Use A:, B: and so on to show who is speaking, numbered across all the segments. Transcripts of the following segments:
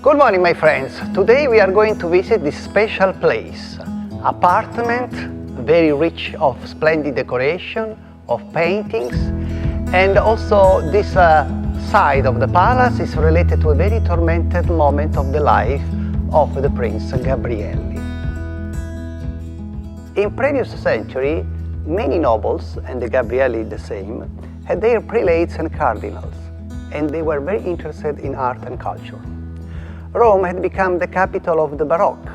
A: Good morning, my friends. Today we are going to visit this special place. Apartment, very rich of splendid decoration, of paintings, and also this side of the palace is related to a very tormented moment of the life of the Prince Gabrielli. In previous century, many nobles, and the Gabrielli the same, had their prelates and cardinals, and they were very interested in art and culture. Rome had become the capital of the Baroque,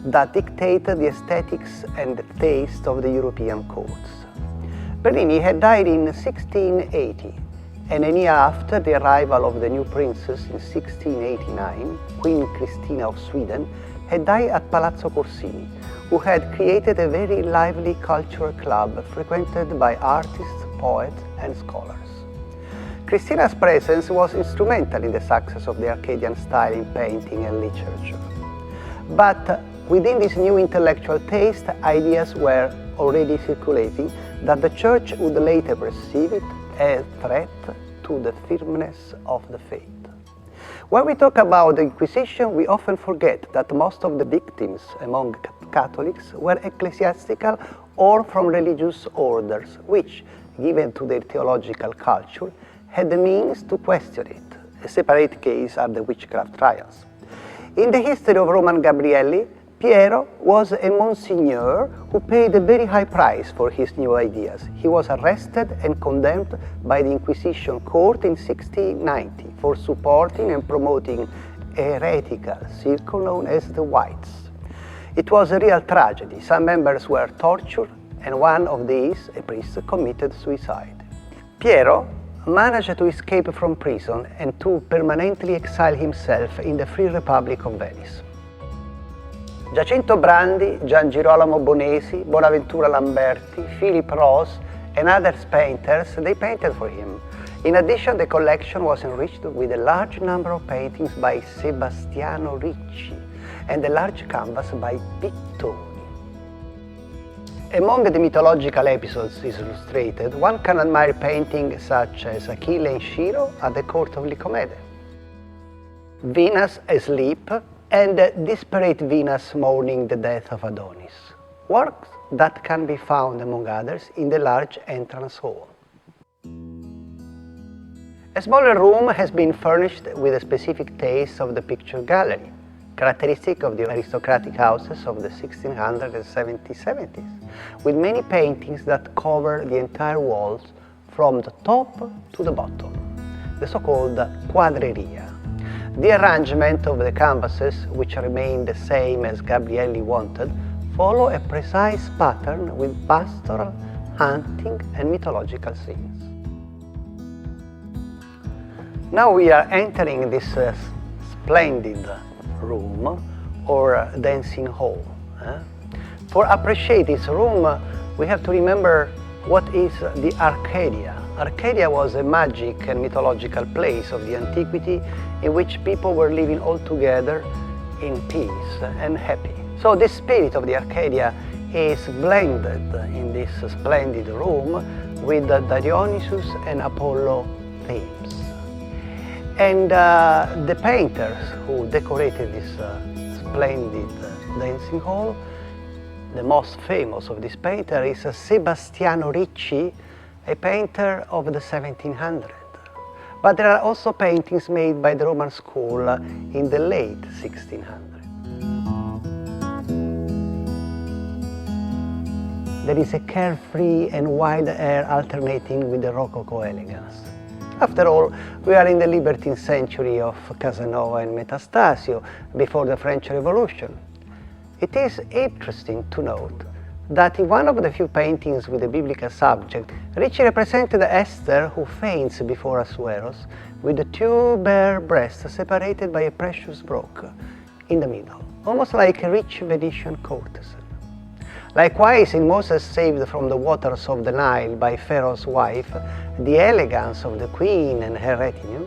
A: that dictated the aesthetics and the taste of the European courts. Bernini had died in 1680, and a year after the arrival of the new princess in 1689, Queen Christina of Sweden had died at Palazzo Corsini, who had created a very lively cultural club frequented by artists, poets, and scholars. Christina's presence was instrumental in the success of the Arcadian style in painting and literature. But within this new intellectual taste, ideas were already circulating that the Church would later perceive it as a threat to the firmness of the faith. When we talk about the Inquisition, we often forget that most of the victims among Catholics were ecclesiastical or from religious orders, which, given to their theological culture, had the means to question it. A separate case are the witchcraft trials. In the history of Roman Gabrielli, Piero was a Monsignor who paid a very high price for his new ideas. He was arrested and condemned by the Inquisition court in 1690 for supporting and promoting a heretical circle known as the Whites. It was a real tragedy. Some members were tortured, and one of these, a priest, committed suicide. Piero managed to escape from prison and to permanently exile himself in the Free Republic of Venice. Giacinto Brandi, Gian Girolamo Bonesi, Bonaventura Lamberti, Philip Ross, and other painters, they painted for him. In addition, the collection was enriched with a large number of paintings by Sebastiano Ricci and a large canvas by Pittoni. Among the mythological episodes illustrated, one can admire paintings such as Achille and Shiro at the court of Licomede, Venus asleep, and Disparate Venus mourning the death of Adonis, works that can be found, among others, in the large entrance hall. A smaller room has been furnished with a specific taste of the picture gallery, characteristic of the aristocratic houses of the 1600s and 1770s, with many paintings that cover the entire walls from the top to the bottom, the so-called quadreria. The arrangement of the canvases, which remain the same as Gabrielli wanted, follow a precise pattern with pastoral, hunting, and mythological scenes. Now we are entering this splendid room or dancing hall. For appreciate this room, we have to remember what is the Arcadia. Arcadia was a magic and mythological place of the antiquity in which people were living all together in peace and happy. So the spirit of the Arcadia is blended in this splendid room with the Dionysus and Apollo themes. And the painters who decorated this splendid dancing hall, the most famous of this painter is Sebastiano Ricci, a painter of the 1700s. But there are also paintings made by the Roman school in the late 1600s. There is a carefree and wild air alternating with the Rococo elegance. After all, we are in the libertine century of Casanova and Metastasio, before the French Revolution. It is interesting to note that in one of the few paintings with a biblical subject, Ricci represented Esther who faints before Ahasuerus with the two bare breasts separated by a precious brooch in the middle, almost like a rich Venetian courtesan. Likewise, in Moses saved from the waters of the Nile by Pharaoh's wife, the elegance of the queen and her retinue,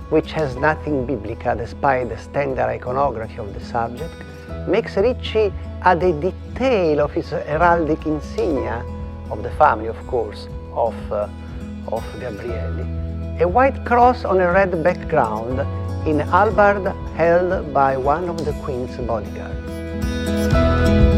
A: which has nothing biblical despite the standard iconography of the subject, makes Ricci add a detail of his heraldic insignia, of the family, of course, of Gabrielli. A white cross on a red background in a halberd held by one of the queen's bodyguards.